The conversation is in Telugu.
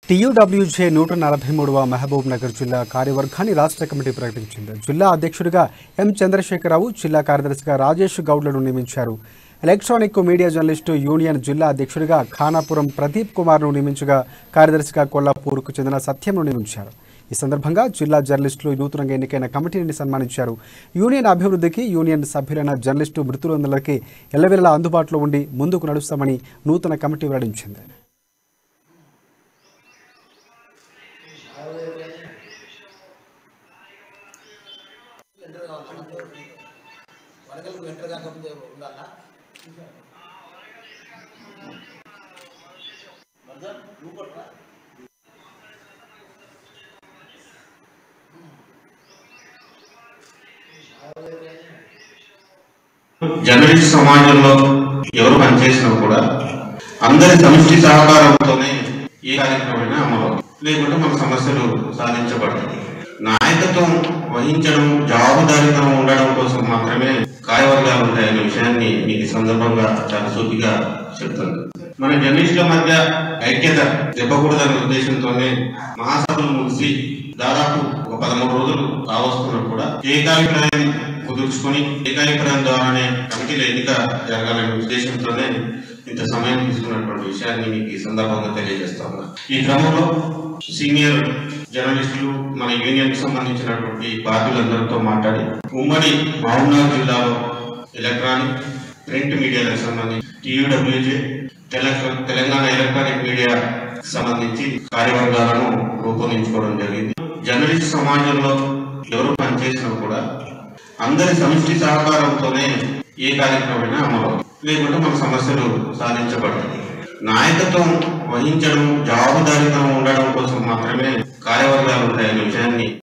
టీయూడబ్ల్యూజే 143వ మహబూబ్ నగర్ జిల్లా కార్యవర్గాన్ని రాష్ట్ర కమిటీ ప్రకటించింది. జిల్లా అధ్యక్షుడిగా ఎం చంద్రశేఖరరావు, జిల్లా కార్యదర్శిగా రాజేష్ గౌడ్లను నియమించారు. ఎలక్ట్రానిక్ మీడియా జర్నలిస్టు యూనియన్ జిల్లా అధ్యక్షుడిగా ఖానాపురం ప్రదీప్ కుమార్ను నియమించగా కార్యదర్శిగా కొల్లాపూర్కు చెందిన సత్యంను నియమించారు. ఈ సందర్భంగా జిల్లా జర్నలిస్టులు నూతనంగా ఎన్నికైన కమిటీని సన్మానించారు. యూనియన్ అభివృద్ధికి యూనియన్ సభ్యులైన జర్నలిస్టు మృతులందరికీ ఎల్లవేళలా అందుబాటులో ఉండి ముందుకు నడుస్తామని నూతన కమిటీ వెల్లడించింది. జర్నలిస్ట్ సమాజంలో ఎవరు పనిచేసినా కూడా అందరి సమిష్టి సహకారంతోనే ఏ కార్యక్రమమైనా అమలు, లేకుంటే మన సమస్యలు సాధించబడతాయి. నాయకత్వం వహించడం, జవాబుదారీతనం ఉండడం కోసం మాత్రమే కార్యవర్గాలు ఉంటాయనే విషయాన్ని మీకు ఈ సందర్భంగా చాలా సూటిగా చెప్తాను. మన జర్నలిస్టుల మధ్య ఐక్యత దెబ్బకూడదనే ఉద్దేశంతోనే మహాసభలు ముగిసి దాదాపు ఒక 13 రోజులు కావస్తున్నా కూడా ఏకాభిప్రాయం కుదుర్చుకొని ఏకాభిప్రాయం ద్వారానే కమిటీల ఎన్నిక జరగాలనే ఉద్దేశంతోనే ఇంత సమయం తీసుకున్నటువంటి విషయాన్ని మీకు ఈ సందర్భంగా తెలియజేస్తా ఉన్నా. ఈ క్రమంలో సీనియర్ జర్నలిస్టులు, మన యూనియన్ కి సంబంధించినటువంటి పార్టీలందరితో మాట్లాడి ఉమ్మడి మహబూబ్నగర్ జిల్లాలో ఎలక్ట్రానిక్ ప్రింట్ మీడియాలకు సంబంధించి టీయూడబ్ల్యూజే తెలంగాణ ఎలక్ట్రానిక్ మీడియా సంబంధించి కార్యవర్గాలను రూపొందించుకోవడం జరిగింది. జర్నలిస్ట్ సమాజంలో ఎవరు పనిచేసినా కూడా అందరి సమిష్టి సహకారంతోనే ఏ కార్యక్రమమైనా అమలు, లేకుంటే మన సమస్యలు సాధించబడతాయి. నాయకత్వం వహించడం, జవాబుదారీతనం ఉండడం కోసం మాత్రమే కార్యవర్గాలు ఉంటాయనే విషయాన్ని